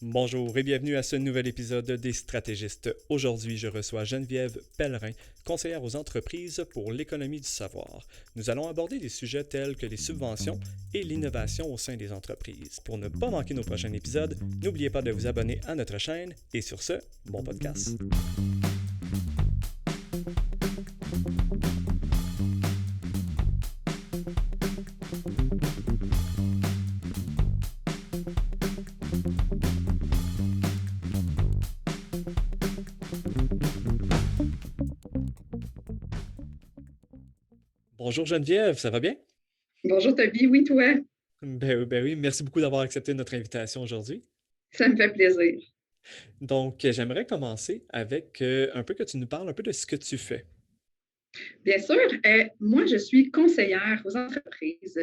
Bonjour et bienvenue à ce nouvel épisode des Stratégistes. Aujourd'hui, je reçois Geneviève Pellerin, conseillère aux entreprises pour l'économie du savoir. Nous allons aborder des sujets tels que les subventions et l'innovation au sein des entreprises. Pour ne pas manquer nos prochains épisodes, n'oubliez pas de vous abonner à notre chaîne et sur ce, bon podcast. Bonjour Geneviève, ça va bien? Bonjour Toby, oui toi, Ben oui, merci beaucoup d'avoir accepté notre invitation aujourd'hui. ça me fait plaisir. Donc, j'aimerais commencer avec un peu que tu nous parles un peu de ce que tu fais. Bien sûr, moi je suis conseillère aux entreprises,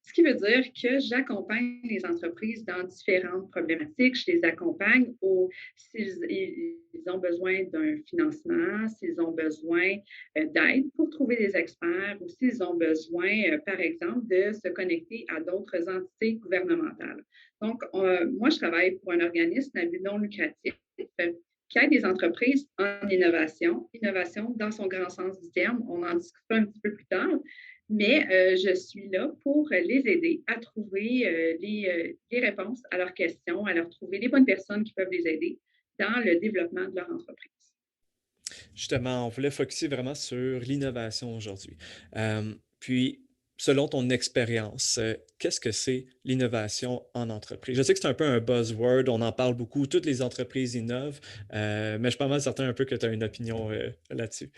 ce qui veut dire que j'accompagne les entreprises dans différentes problématiques. Je les accompagne s'ils ont besoin d'un financement, s'ils ont besoin d'aide pour trouver des experts ou s'ils ont besoin, par exemple, de se connecter à d'autres entités gouvernementales. Donc, moi, je travaille pour un organisme à but non lucratif qui aide les entreprises en innovation. Innovation dans son grand sens du terme, on en discutera un petit peu plus tard, mais je suis là pour les aider à trouver les réponses à leurs questions, à leur trouver les bonnes personnes qui peuvent les aider dans le développement de leur entreprise. Justement, on voulait focuser vraiment sur l'innovation aujourd'hui. Puis, selon ton expérience, qu'est-ce que c'est l'innovation en entreprise? Je sais que c'est un peu un buzzword, on en parle beaucoup, toutes les entreprises innovent, mais je suis pas mal certain un peu que tu as une opinion là-dessus.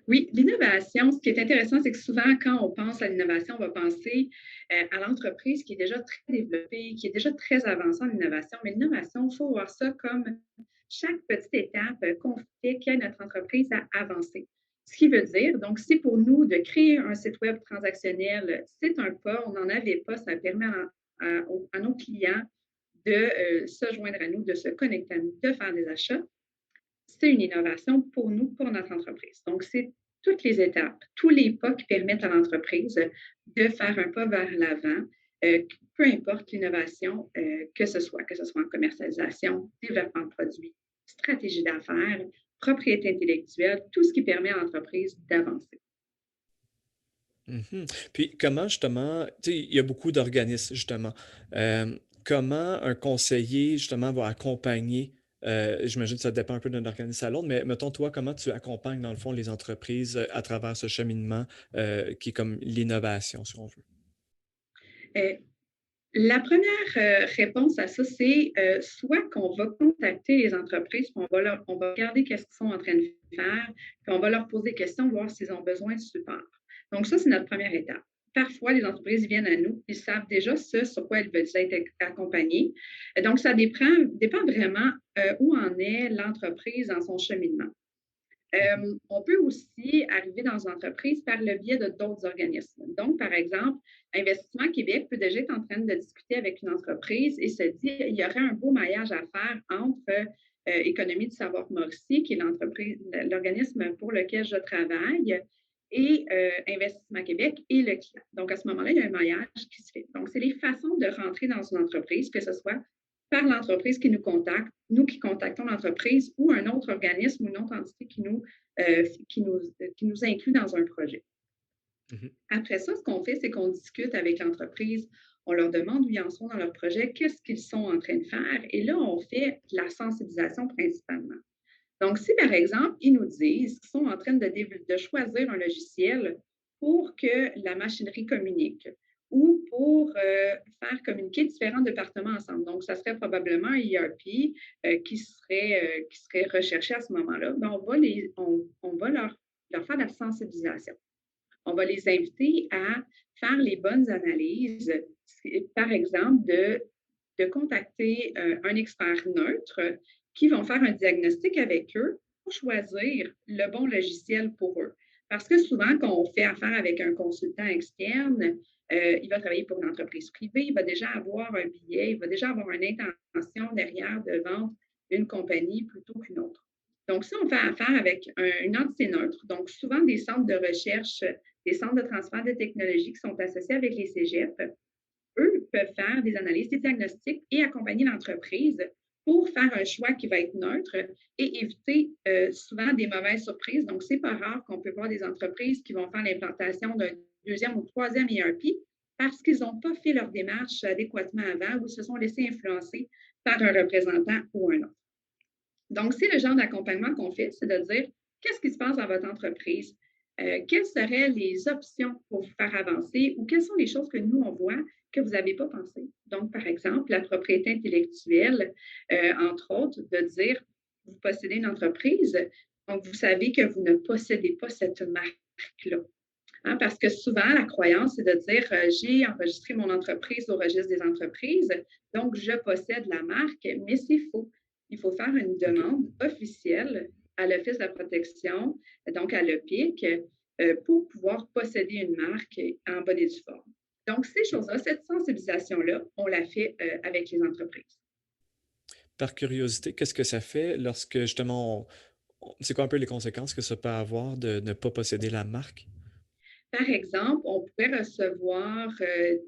Oui, l'innovation, ce qui est intéressant, c'est que souvent, quand on pense à l'innovation, on va penser à l'entreprise qui est déjà très développée, qui est déjà très avancée en innovation. Mais l'innovation, il faut voir ça comme chaque petite étape qu'on fait qui aide notre entreprise à avancer. Ce qui veut dire, donc, si pour nous de créer un site web transactionnel, c'est un pas, on n'en avait pas, ça permet à nos clients de se joindre à nous, de se connecter à nous, de faire des achats, c'est une innovation pour nous, pour notre entreprise. Donc, c'est toutes les étapes, tous les pas qui permettent à l'entreprise de faire un pas vers l'avant, peu importe l'innovation que ce soit en commercialisation, développement de produits, stratégie d'affaires, propriété intellectuelle, tout ce qui permet à l'entreprise d'avancer. Mhm. Puis comment justement, tu sais, il y a beaucoup d'organismes justement. Comment un conseiller justement va accompagner, j'imagine que ça dépend un peu d'un organisme à l'autre, mais mettons toi, comment tu accompagnes dans le fond les entreprises à travers ce cheminement qui est comme l'innovation, si on veut. Euh, La première réponse à ça, c'est soit qu'on va contacter les entreprises, puis on va regarder qu'est-ce qu'ils sont en train de faire, puis on va leur poser des questions, voir s'ils ont besoin de support. Donc, ça, c'est notre première étape. Parfois, les entreprises viennent à nous, ils savent déjà ce sur quoi elles veulent être accompagnées. Donc, ça dépend vraiment où en est l'entreprise dans son cheminement. On peut aussi arriver dans une entreprise par le biais de d'autres organismes. Donc, par exemple, Investissement Québec peut déjà être en train de discuter avec une entreprise et se dire il y aurait un beau maillage à faire entre Économie du savoir Mauricie, qui est l'organisme pour lequel je travaille, et Investissement Québec et le client. Donc, à ce moment-là, il y a un maillage qui se fait. Donc, c'est les façons de rentrer dans une entreprise, que ce soit par l'entreprise qui nous contacte, nous qui contactons l'entreprise ou un autre organisme ou une autre entité qui nous inclut dans un projet. Mhm. Après ça, ce qu'on fait, c'est qu'on discute avec l'entreprise, on leur demande où ils en sont dans leur projet, qu'est-ce qu'ils sont en train de faire, et là, on fait de la sensibilisation principalement. Donc, si par exemple, ils nous disent qu'ils sont en train de choisir un logiciel pour que la machinerie communique ou pour faire communiquer différents départements ensemble. Donc, ça serait probablement un ERP qui serait recherché à ce moment-là. Ben, on va leur faire de la sensibilisation. On va les inviter à faire les bonnes analyses, par exemple, de contacter un expert neutre qui vont faire un diagnostic avec eux pour choisir le bon logiciel pour eux. Parce que souvent, quand on fait affaire avec un consultant externe, il va travailler pour une entreprise privée, il va déjà avoir un billet, il va déjà avoir une intention derrière de vendre une compagnie plutôt qu'une autre. Donc, si on fait affaire avec une entité neutre, donc souvent des centres de recherche, des centres de transfert de technologie qui sont associés avec les cégeps, eux peuvent faire des analyses, des diagnostics et accompagner l'entreprise pour faire un choix qui va être neutre et éviter souvent des mauvaises surprises. Donc, c'est pas rare qu'on peut voir des entreprises qui vont faire l'implantation d'un deuxième ou troisième ERP parce qu'ils n'ont pas fait leur démarche adéquatement avant ou se sont laissés influencer par un représentant ou un autre. Donc, c'est le genre d'accompagnement qu'on fait, c'est de dire qu'est-ce qui se passe dans votre entreprise? Quelles seraient les options pour vous faire avancer ou quelles sont les choses que nous, on voit que vous n'avez pas pensé? Donc, par exemple, la propriété intellectuelle, entre autres, de dire, vous possédez une entreprise, donc vous savez que vous ne possédez pas cette marque-là. Hein, parce que souvent, la croyance, c'est de dire, j'ai enregistré mon entreprise au registre des entreprises, donc je possède la marque, mais c'est faux. Il faut faire une OK. demande officielle à l'Office de la protection, donc à l'OPIC, pour pouvoir posséder une marque en bonne et due forme. Donc, ces choses-là, cette sensibilisation-là, on la fait avec les entreprises. Par curiosité, qu'est-ce que ça fait lorsque justement c'est quoi un peu les conséquences que ça peut avoir de ne pas posséder la marque? Par exemple, on pourrait recevoir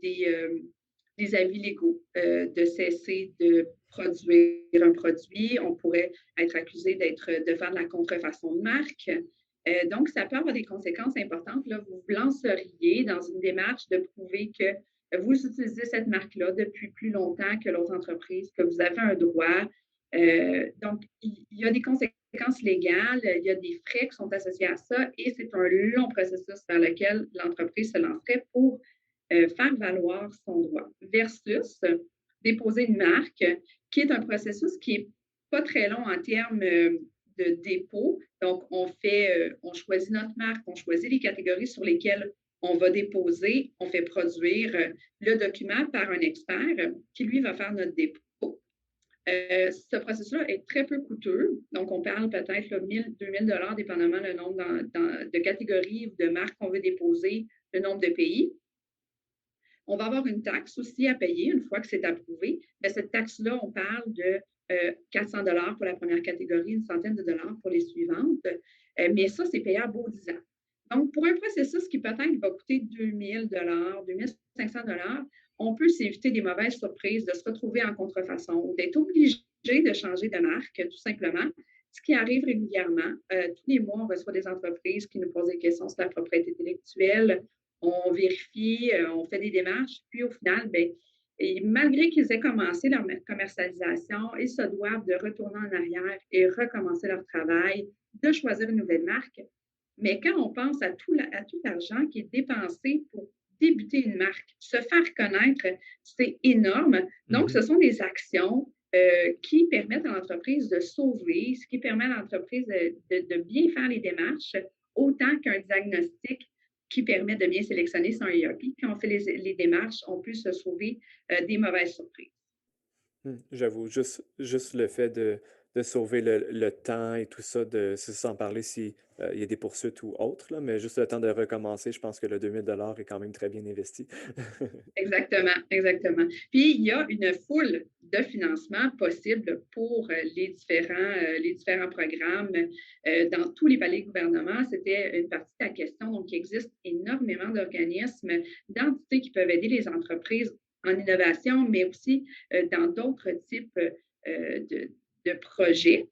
des avis légaux de cesser de produire un produit. On pourrait être accusé de faire de la contrefaçon de marque. Donc, ça peut avoir des conséquences importantes. Là, vous vous lanceriez dans une démarche de prouver que vous utilisez cette marque-là depuis plus longtemps que l'autre entreprise, que vous avez un droit. Donc, il y a des conséquences légales, il y a des frais qui sont associés à ça et c'est un long processus vers lequel l'entreprise se lancerait pour faire valoir son droit versus déposer une marque qui est un processus qui n'est pas très long en termes de dépôt. Donc, on choisit notre marque, on choisit les catégories sur lesquelles on va déposer, on fait produire le document par un expert qui, lui, va faire notre dépôt. Ce processus-là est très peu coûteux. Donc, on parle peut-être 1 000, 2 000 dépendamment le nombre de catégories ou de marques qu'on veut déposer, le nombre de pays. On va avoir une taxe aussi à payer une fois que c'est approuvé. Mais cette taxe-là, on parle de 400 pour la première catégorie, une centaine de dollars pour les suivantes. Mais ça, c'est payable au 10 ans. Donc, pour un processus qui peut-être va coûter 2 000 2 500 on peut s'éviter des mauvaises surprises, de se retrouver en contrefaçon ou d'être obligé de changer de marque, tout simplement. Ce qui arrive régulièrement. Tous les mois, on reçoit des entreprises qui nous posent des questions sur la propriété intellectuelle. On vérifie, on fait des démarches, puis au final, bien, et malgré qu'ils aient commencé leur commercialisation, ils se doivent de retourner en arrière et recommencer leur travail, de choisir une nouvelle marque. Mais quand on pense à tout l'argent qui est dépensé pour débuter une marque, se faire connaître, c'est énorme. Donc, ce Mhm. sont des actions qui permettent à l'entreprise de sauver, ce qui permet à l'entreprise de bien faire les démarches, autant qu'un diagnostic qui permet de bien sélectionner son ERP. Quand on fait les démarches, on peut se sauver des mauvaises surprises. J'avoue, juste le fait de sauver le temps et tout ça, c'est sans parler si il y a des poursuites ou autres, là, mais juste le temps de recommencer, je pense que le 2000 est quand même très bien investi. Exactement, exactement. Puis, il y a une foule de financements possibles pour les différents programmes dans tous les paliers de gouvernement. C'était une partie de la question. Donc, il existe énormément d'organismes, d'entités qui peuvent aider les entreprises en innovation, mais aussi dans d'autres types de projets.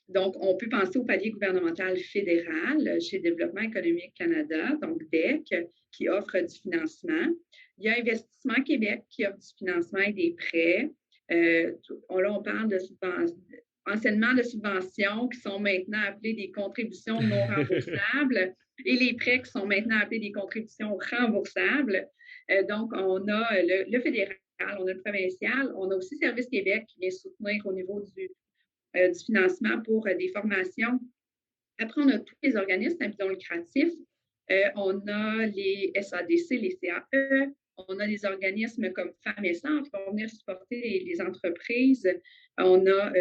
Donc, on peut penser au palier gouvernemental fédéral chez Développement économique Canada, donc DEC, qui offre du financement. Il y a Investissement Québec qui offre du financement et des prêts. Là, on parle de anciennement de subventions qui sont maintenant appelées des contributions non remboursables et les prêts qui sont maintenant appelés des contributions remboursables. Donc, on a le fédéral, on a le provincial, on a aussi Service Québec qui vient soutenir au niveau du financement pour des formations. Après, on a tous les organismes à but non lucratif. On a les SADC, les CAE. On a des organismes comme Femmes et Centres qui vont venir supporter les entreprises. On a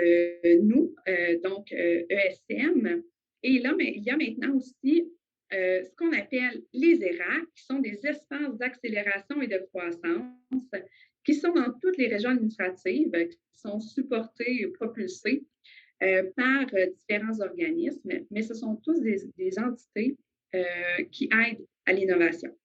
nous, donc ESM. Et là, mais, il y a maintenant aussi ce qu'on appelle les ERAC, qui sont des espaces d'accélération et de croissance, qui sont dans toutes les régions administratives, qui sont supportés et propulsés par différents organismes, mais ce sont tous des entités qui aident à l'innovation.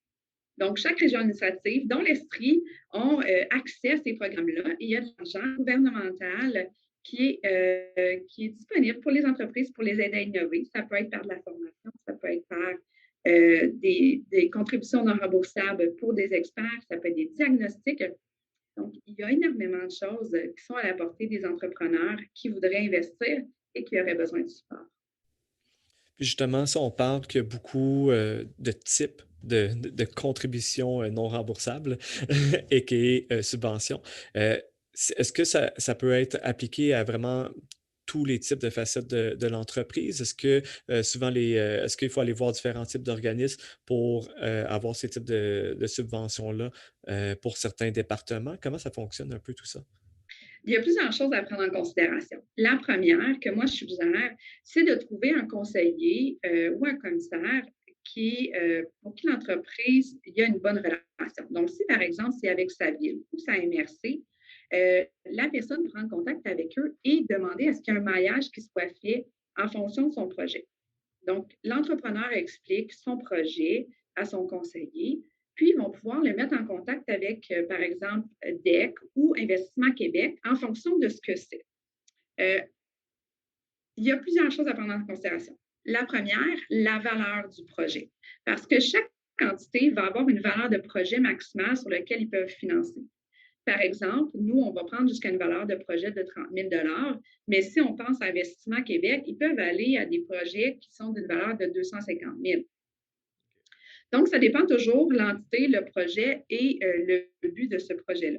Donc, chaque région administrative, dont l'Estrie, ont accès à ces programmes-là et il y a de l'argent gouvernemental qui est disponible pour les entreprises pour les aider à innover. Ça peut être par de la formation, ça peut être par des contributions non remboursables pour des experts, ça peut être des diagnostics. Donc, il y a énormément de choses qui sont à la portée des entrepreneurs qui voudraient investir et qui auraient besoin de support. Puis justement, ça, on parle qu'il y a beaucoup de types de contributions non remboursables et qui est subventions. Est-ce que ça peut être appliqué à vraiment tous les types de facettes de l'entreprise? Est-ce que souvent est-ce qu'il faut aller voir différents types d'organismes pour avoir ces types de subventions-là pour certains départements? Comment ça fonctionne un peu tout ça? Il y a plusieurs choses à prendre en considération. La première, que moi je suggère, c'est de trouver un conseiller ou un commissaire pour qui l'entreprise, il y a une bonne relation. Donc, si par exemple, c'est avec sa ville ou sa MRC, la personne prend contact avec eux et demander à ce qu'il y ait un maillage qui soit fait en fonction de son projet. Donc, l'entrepreneur explique son projet à son conseiller, puis ils vont pouvoir le mettre en contact avec, par exemple, DEC ou Investissement Québec en fonction de ce que c'est. Euh, il y a plusieurs choses à prendre en considération. La première, la valeur du projet. Parce que chaque entité va avoir une valeur de projet maximale sur laquelle ils peuvent financer. Par exemple, nous, on va prendre jusqu'à une valeur de projet de 30 000 mais si on pense à Investissement Québec, ils peuvent aller à des projets qui sont d'une valeur de 250 000. Donc, ça dépend toujours de l'entité, le projet et le but de ce projet-là.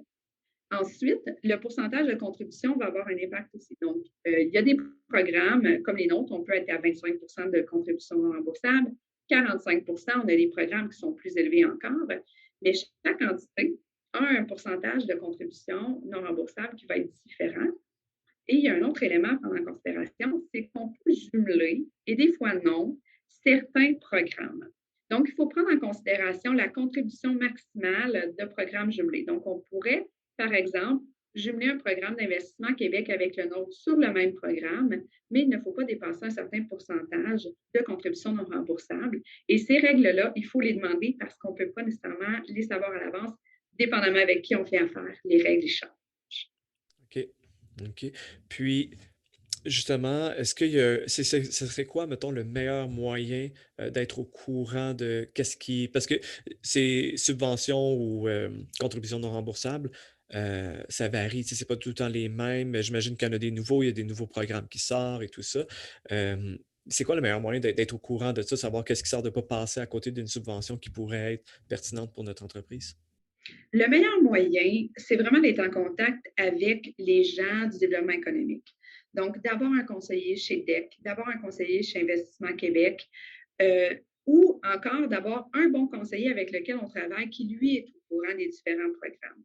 Ensuite, le pourcentage de contribution va avoir un impact aussi. Donc, il y a des programmes comme les nôtres, on peut être à 25 de contribution non remboursable, 45 on a des programmes qui sont plus élevés encore, mais chaque entité a un pourcentage de contribution non remboursable qui va être différent. Et il y a un autre élément à prendre en considération, c'est qu'on peut jumeler, et des fois non, certains programmes. Donc, il faut prendre en considération la contribution maximale de programmes jumelés. Donc, on pourrait, par exemple, jumeler un programme d'investissement Québec avec le nôtre sur le même programme, mais il ne faut pas dépasser un certain pourcentage de contribution non remboursable. Et ces règles-là, il faut les demander parce qu'on ne peut pas nécessairement les savoir à l'avance, dépendamment avec qui on fait affaire. Les règles y changent. OK. OK. Puis, justement, est-ce qu'il y a, ce serait quoi, mettons, le meilleur moyen d'être au courant de qu'est-ce qui... Parce que ces subventions ou contributions non remboursables, ça varie, tu sais, c'est pas tout le temps les mêmes. J'imagine qu'il y en a des nouveaux, il y a des nouveaux programmes qui sortent et tout ça. Euh, c'est quoi le meilleur moyen d'être au courant de ça, savoir qu'est-ce qui sort de pas passer à côté d'une subvention qui pourrait être pertinente pour notre entreprise? Le meilleur moyen, c'est vraiment d'être en contact avec les gens du développement économique. Donc, d'avoir un conseiller chez DEC, d'avoir un conseiller chez Investissement Québec, ou encore d'avoir un bon conseiller avec lequel on travaille qui, lui, est au courant des différents programmes.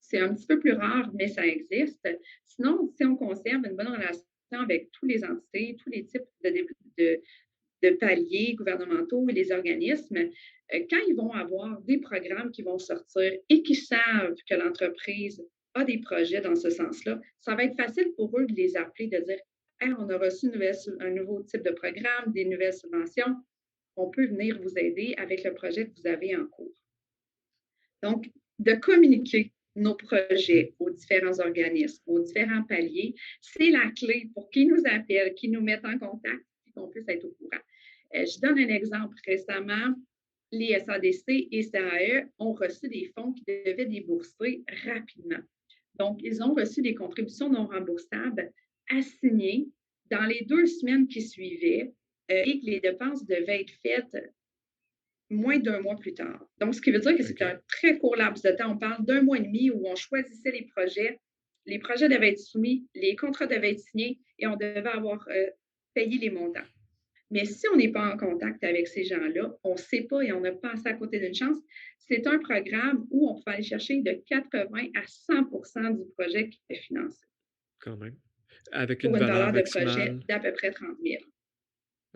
C'est un petit peu plus rare, mais ça existe. Sinon, si on conserve une bonne relation avec tous les entités, tous les types de, de paliers gouvernementaux et les organismes, quand ils vont avoir des programmes qui vont sortir et qui savent que l'entreprise a des projets dans ce sens-là, ça va être facile pour eux de les appeler, de dire hey, on a reçu un nouveau type de programme, des nouvelles subventions, on peut venir vous aider avec le projet que vous avez en cours. Donc, de communiquer nos projets aux différents organismes, aux différents paliers, c'est la clé pour qu'ils nous appellent, qu'ils nous mettent en contact et qu'on puisse être au courant. Je donne un exemple. Récemment, les SADC et CAE ont reçu des fonds qui devaient débourser rapidement. Donc, ils ont reçu des contributions non remboursables assignées dans les 2 semaines qui suivaient et que les dépenses devaient être faites moins d'1 mois plus tard. Donc, ce qui veut dire que c'est un très court laps de temps. On parle d'1 mois et demi où on choisissait les projets devaient être soumis, les contrats devaient être signés et on devait avoir payé les montants. Mais si on n'est pas en contact avec ces gens-là, on ne sait pas et on a passé à côté d'une chance. C'est un programme où on peut aller chercher de 80 à 100 du projet qui est financé Quand même. Avec pour une une valeur valeur de projet maximale. d'à peu près 30 000.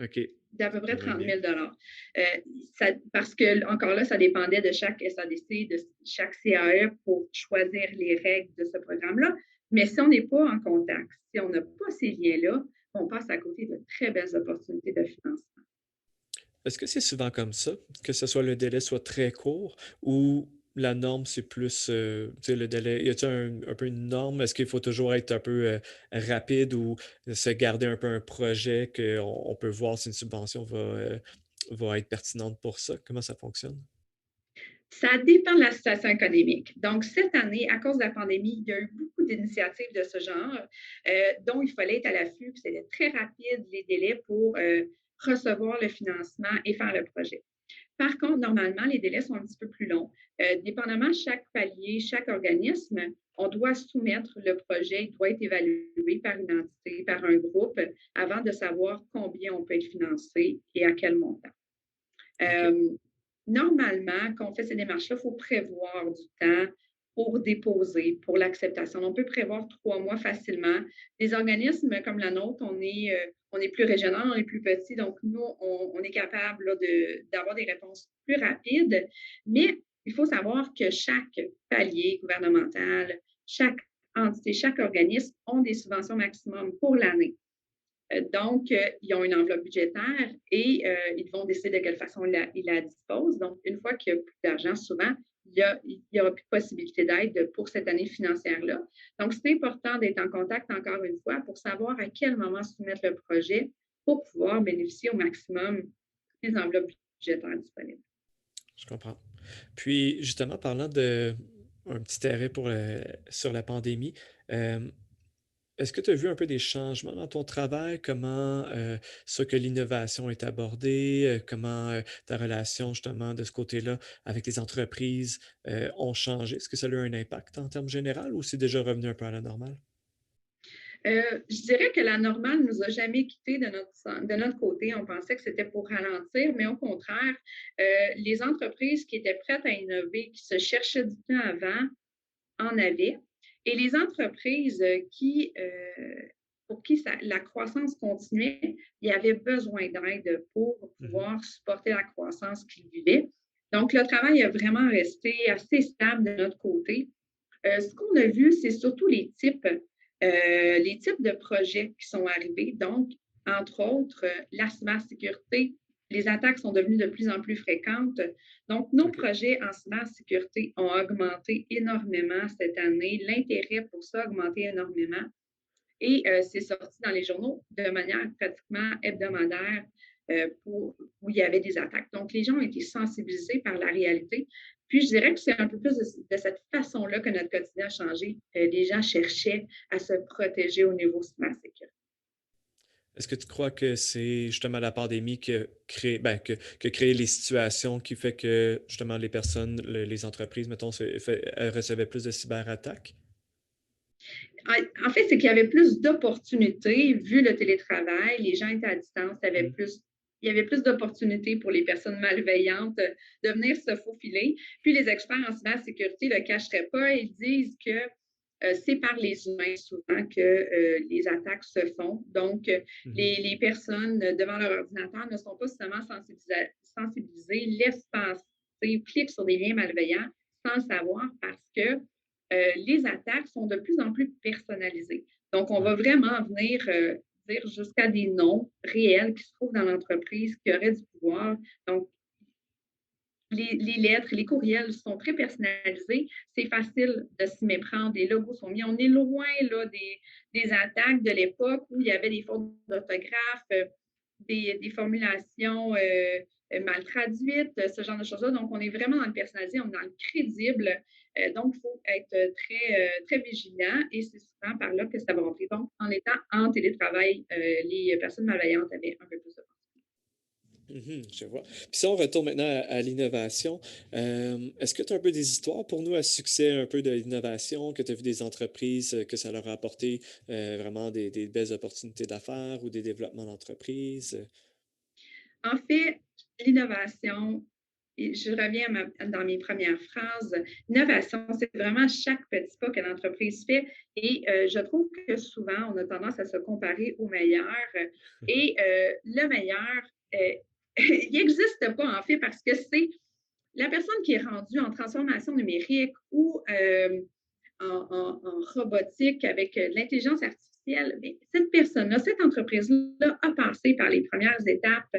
OK. D'à peu près Quand même 30 bien. 000 parce que, encore là, ça dépendait de chaque SADC, de chaque CAE pour choisir les règles de ce programme-là. Mais si on n'est pas en contact, si on n'a pas ces liens-là, on passe à côté de très belles opportunités de financement. Est-ce que c'est souvent comme ça, que ce soit le délai soit très court ou la norme, c'est plus, tu sais, le délai, y a-t-il un peu une norme? Est-ce qu'il faut toujours être un peu rapide ou se garder un peu un projet qu'on peut voir si une subvention va être pertinente pour ça? Comment ça fonctionne? Ça dépend de la situation économique. Donc, cette année, à cause de la pandémie, il y a eu beaucoup d'initiatives de ce genre, dont il fallait être à l'affût, puis c'était très rapide les délais pour recevoir le financement et faire le projet. Par contre, normalement, les délais sont un petit peu plus longs. Dépendamment, chaque palier, chaque organisme, on doit soumettre le projet, il doit être évalué par une entité, par un groupe, avant de savoir combien on peut être financé et à quel montant. OK. Euh, Normalement, quand on fait ces démarches-là, il faut prévoir du temps pour déposer, pour l'acceptation. On peut prévoir 3 mois facilement. Des organismes comme la nôtre, on est plus régional, on est plus petit, donc nous, on est capable là, d'avoir des réponses plus rapides, mais il faut savoir que chaque palier gouvernemental, chaque entité, chaque organisme ont des subventions maximum pour l'année. Donc, ils ont une enveloppe budgétaire et ils vont décider de quelle façon ils la disposent. Donc, une fois qu'il n'y a plus d'argent, souvent, il y aura plus de possibilité d'aide pour cette année financière-là. Donc, c'est important d'être en contact encore une fois pour savoir à quel moment soumettre le projet pour pouvoir bénéficier au maximum des enveloppes budgétaires disponibles. Je comprends. Puis, justement, parlant de un petit arrêt sur la pandémie, euh, est-ce que tu as vu un peu des changements dans ton travail? Comment ça que l'innovation est abordée? Comment ta relation justement de ce côté-là avec les entreprises ont changé? Est-ce que ça a eu un impact en termes général ou c'est déjà revenu un peu à la normale? Je dirais que la normale ne nous a jamais quittés de notre côté. On pensait que c'était pour ralentir, mais au contraire, les entreprises qui étaient prêtes à innover, qui se cherchaient du temps avant, en avaient. Et les entreprises pour qui la croissance continuait, il y avait besoin d'aide pour Mhm. pouvoir supporter la croissance qu'ils vivaient. Donc, le travail a vraiment resté assez stable de notre côté. Ce qu'on a vu, c'est surtout les types de projets qui sont arrivés. Donc, entre autres, la cybersécurité, les attaques sont devenues de plus en plus fréquentes. Donc, nos OK. projets en cybersécurité ont augmenté énormément cette année. L'intérêt pour ça a augmenté énormément. Et c'est sorti dans les journaux de manière pratiquement hebdomadaire où il y avait des attaques. Donc, les gens ont été sensibilisés par la réalité. Puis, je dirais que c'est un peu plus de cette façon-là que notre quotidien a changé. Les gens cherchaient à se protéger au niveau cybersécurité. Est-ce que tu crois que c'est justement la pandémie qui a créé les situations qui fait que justement les personnes, les entreprises, mettons, elles recevaient plus de cyberattaques? En fait, c'est qu'il y avait plus d'opportunités vu le télétravail. Les gens étaient à distance, Mm. il y avait plus d'opportunités pour les personnes malveillantes de venir se faufiler. Puis les experts en cybersécurité ne le cacheraient pas. Ils disent que c'est par les humains souvent que les attaques se font. Donc, Mhm. les personnes devant leur ordinateur ne sont pas seulement sensibilisées, laissent passer, cliquent sur des liens malveillants sans le savoir parce que les attaques sont de plus en plus personnalisées. Donc, on Ouais. va vraiment venir dire jusqu'à des noms réels qui se trouvent dans l'entreprise, qui auraient du pouvoir. Donc, les lettres, les courriels sont très personnalisés. C'est facile de s'y méprendre. Les logos sont mis. On est loin là, des attaques de l'époque où il y avait des fautes d'orthographe, des formulations mal traduites, ce genre de choses-là. Donc, on est vraiment dans le personnalisé, on est dans le crédible. Donc, il faut être très vigilant et c'est souvent par là que ça va rentrer. Donc, en étant en télétravail, les personnes malveillantes avaient un peu plus de. Mhm, je vois. Puis si on retourne maintenant à l'innovation, est-ce que tu as un peu des histoires pour nous à succès un peu de l'innovation, que tu as vu des entreprises, que ça leur a apporté vraiment des belles opportunités d'affaires ou des développements d'entreprise? En fait, l'innovation, et je reviens dans mes premières phrases, l'innovation, c'est vraiment chaque petit pas que l'entreprise fait. Et je trouve que souvent, on a tendance à se comparer au meilleur. Et le meilleur, euh, il n'existe pas en fait parce que c'est la personne qui est rendue en transformation numérique ou en robotique avec l'intelligence artificielle, mais cette personne-là, cette entreprise-là a passé par les premières étapes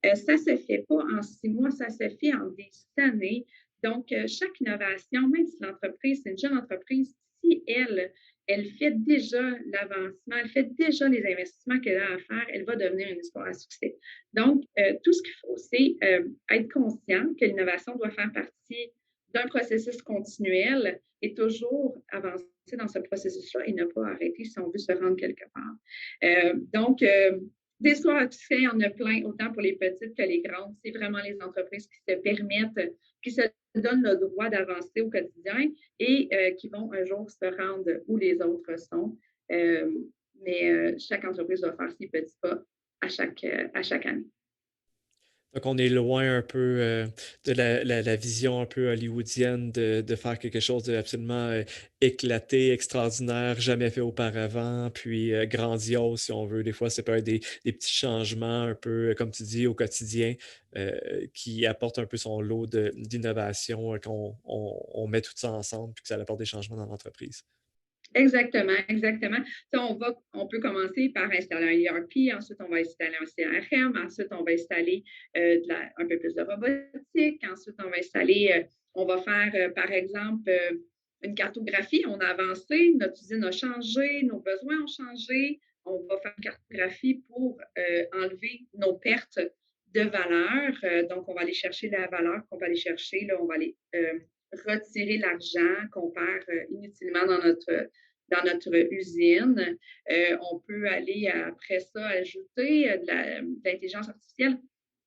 Ça ne se fait pas en 6 mois, ça se fait en des années. Donc, chaque innovation, même si l'entreprise, c'est une jeune entreprise, si elle fait déjà l'avancement, elle fait déjà les investissements qu'elle a à faire, elle va devenir une histoire à succès. Donc, tout ce qu'il faut, c'est être conscient que l'innovation doit faire partie d'un processus continuel et toujours avancer dans ce processus-là et ne pas arrêter si on veut se rendre quelque part. Donc, des histoires à succès, il y en a plein, autant pour les petites que les grandes. C'est vraiment les entreprises qui se permettent, qui se donnent le droit d'avancer au quotidien et qui vont un jour se rendre où les autres sont. Euh, mais chaque entreprise doit faire ses petits pas à chaque année. Donc, on est loin un peu de la vision un peu hollywoodienne de faire quelque chose d'absolument éclaté, extraordinaire, jamais fait auparavant, puis grandiose, si on veut. Des fois, c'est peut être des petits changements un peu, comme tu dis, au quotidien, qui apportent un peu son lot d'innovation, qu'on met tout ça ensemble, puis que ça apporte des changements dans l'entreprise. Exactement, exactement. On peut commencer par installer un ERP, ensuite on va installer un CRM, ensuite on va installer un peu plus de robotique, ensuite on va installer, on va faire par exemple une cartographie. On a avancé, notre usine a changé, nos besoins ont changé. On va faire une cartographie pour enlever nos pertes de valeur. Donc, on va aller chercher la valeur qu'on va aller chercher. Là, on va aller retirer l'argent qu'on perd inutilement dans notre usine. On peut aller après ça ajouter de l'intelligence artificielle.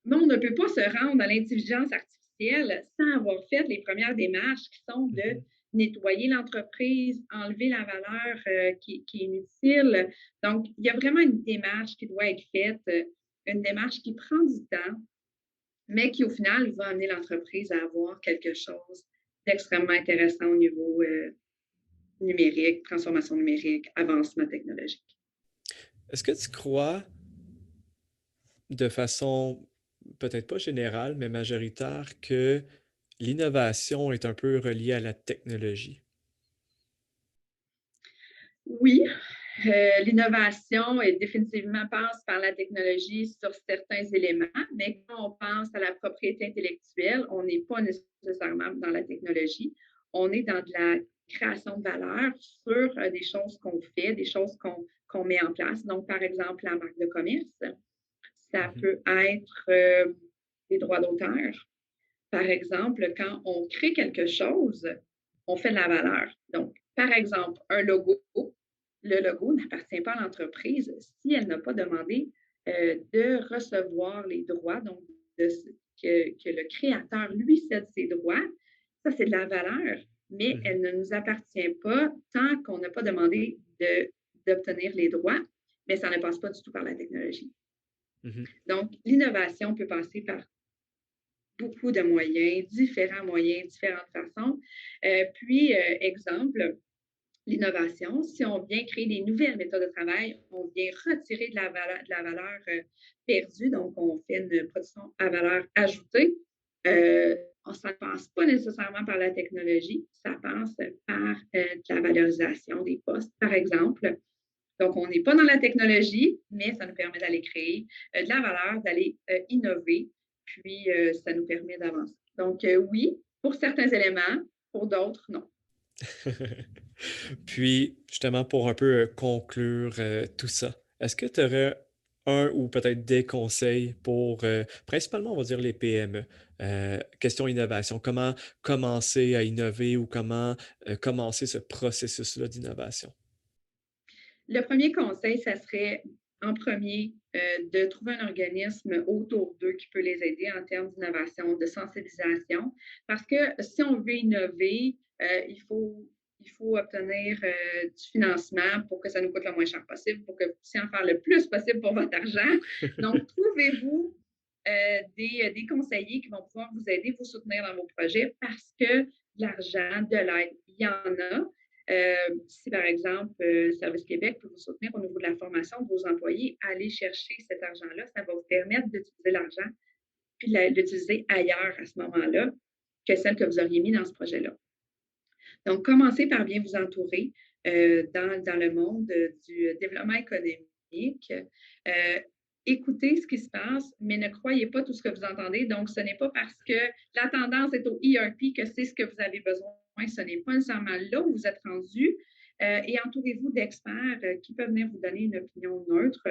Mais on ne peut pas se rendre à l'intelligence artificielle sans avoir fait les premières démarches qui sont de Mhm. nettoyer l'entreprise, enlever la valeur qui est inutile. Donc, il y a vraiment une démarche qui doit être faite, une démarche qui prend du temps, mais qui au final va amener l'entreprise à avoir quelque chose d'extrêmement intéressant au niveau numérique, transformation numérique, avancement technologique. Est-ce que tu crois, de façon peut-être pas générale, mais majoritaire, que l'innovation est un peu reliée à la technologie? Oui, l'innovation est définitivement passe par la technologie sur certains éléments, mais quand on pense à la propriété intellectuelle, on n'est pas nécessairement dans la technologie. On est dans de la création de valeur sur des choses qu'on fait, des choses qu'on met en place. Donc, par exemple, la marque de commerce, ça Mhm. peut être des droits d'auteur. Par exemple, quand on crée quelque chose, on fait de la valeur. Donc, par exemple, un logo, le logo n'appartient pas à l'entreprise si elle n'a pas demandé de recevoir les droits, donc que le créateur lui cède ses droits. Ça, c'est de la valeur, mais Mhm. elle ne nous appartient pas tant qu'on n'a pas demandé d'obtenir les droits, mais ça ne passe pas du tout par la technologie. Mhm. Donc, l'innovation peut passer par beaucoup de moyens, différentes façons. Puis, exemple, l'innovation, si on vient créer des nouvelles méthodes de travail, on vient retirer de la valeur perdue, donc on fait une production à valeur ajoutée. Ça ne passe pas nécessairement par la technologie, ça passe par de la valorisation des postes, par exemple. Donc, on n'est pas dans la technologie, mais ça nous permet d'aller créer de la valeur, d'aller innover, puis ça nous permet d'avancer. Donc, oui, pour certains éléments, pour d'autres, non. Puis, justement, pour un peu conclure tout ça, est-ce que tu aurais un ou peut-être des conseils pour, principalement, on va dire, les PME? Question innovation, comment commencer à innover ou comment commencer ce processus-là d'innovation? Le premier conseil, ça serait en premier de trouver un organisme autour d'eux qui peut les aider en termes d'innovation, de sensibilisation. Parce que si on veut innover, il faut obtenir du financement pour que ça nous coûte le moins cher possible, pour que vous puissiez en faire le plus possible pour votre argent. Donc, trouvez-vous des conseillers qui vont pouvoir vous aider, vous soutenir dans vos projets parce que de l'argent, de l'aide, il y en a. Si, par exemple, Service Québec peut vous soutenir au niveau de la formation de vos employés, allez chercher cet argent-là. Ça va vous permettre d'utiliser l'argent puis de l'utiliser ailleurs à ce moment-là que celle que vous auriez mis dans ce projet-là. Donc, commencez par bien vous entourer dans le monde du développement économique. écoutez ce qui se passe, mais ne croyez pas tout ce que vous entendez. Donc, ce n'est pas parce que la tendance est au ERP que c'est ce que vous avez besoin. Ce n'est pas nécessairement là où vous êtes rendu. Et entourez-vous d'experts qui peuvent venir vous donner une opinion neutre.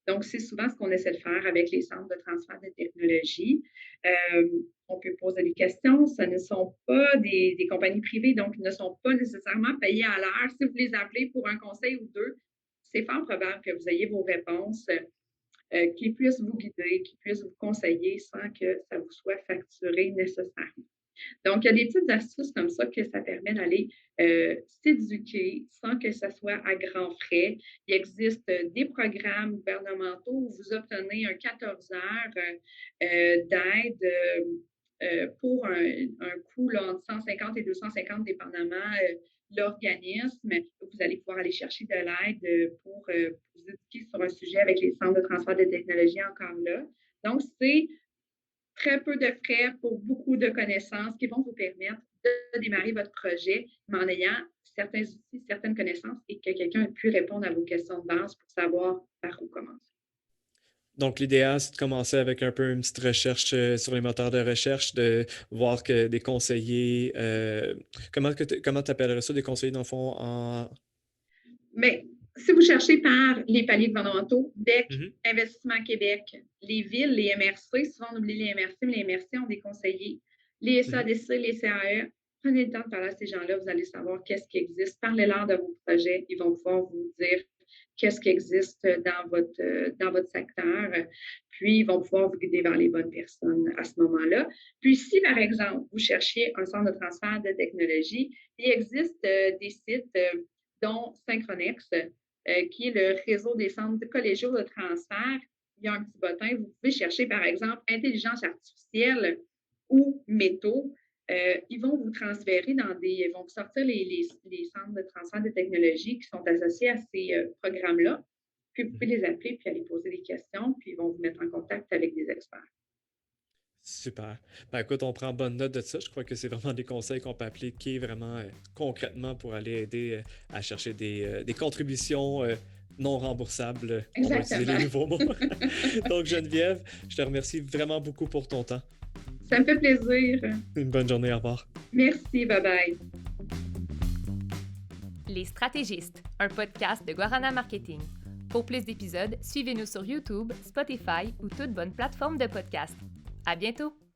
Donc, c'est souvent ce qu'on essaie de faire avec les centres de transfert de technologie. On peut poser des questions. Ce ne sont pas des compagnies privées, donc ils ne sont pas nécessairement payés à l'heure. Si vous les appelez pour un conseil ou deux, c'est fort probable que vous ayez vos réponses, qui puissent vous guider, qui puissent vous conseiller sans que ça vous soit facturé nécessairement. Donc, il y a des petites astuces comme ça que ça permet d'aller s'éduquer sans que ça soit à grands frais. Il existe des programmes gouvernementaux où vous obtenez un 14 heures d'aide pour un coût là, entre 150 et 250, dépendamment l'organisme. Vous allez pouvoir aller chercher de l'aide pour vous éduquer sur un sujet avec les centres de transfert de technologie encore là. Donc, c'est très peu de frais pour beaucoup de connaissances qui vont vous permettre de démarrer votre projet, mais en ayant certains outils, certaines connaissances et que quelqu'un ait pu répondre à vos questions de base pour savoir par où commencer. Donc, l'idéal, c'est de commencer avec un peu une petite recherche sur les moteurs de recherche, de voir que des conseillers, comment tu appellerais ça, des conseillers dans le fond en... Mais si vous cherchez par les paliers gouvernementaux, DEC, Mhm, Investissement Québec, les villes, les MRC, souvent on oublie les MRC, mais les MRC ont des conseillers, les mhm. SADC, les CAE, prenez le temps de parler à ces gens-là, vous allez savoir qu'est-ce qui existe. Parlez-leur de vos projets, ils vont pouvoir vous dire qu'est-ce qui existe dans votre secteur, puis ils vont pouvoir vous guider vers les bonnes personnes à ce moment-là. Puis si, par exemple, vous cherchiez un centre de transfert de technologie, il existe des sites dont Synchronex, qui est le réseau des centres collégiaux de transfert. Il y a un petit bottin. Vous pouvez chercher, par exemple, intelligence artificielle ou métaux. Ils vont vous transférer ils vont vous sortir les centres de transfert de technologie qui sont associés à ces programmes-là. Puis vous pouvez les appeler, puis aller poser des questions, puis ils vont vous mettre en contact avec des experts. Super. Ben écoute, on prend bonne note de ça. Je crois que c'est vraiment des conseils qu'on peut appliquer vraiment concrètement pour aller aider à chercher des contributions non remboursables. On va utiliser les Exactement. nouveaux mots. Donc, Geneviève, je te remercie vraiment beaucoup pour ton temps. Ça me fait plaisir. Une bonne journée, au revoir. Merci. Bye-bye. Les Stratégistes, un podcast de Guarana Marketing. Pour plus d'épisodes, suivez-nous sur YouTube, Spotify ou toute bonne plateforme de podcast. À bientôt!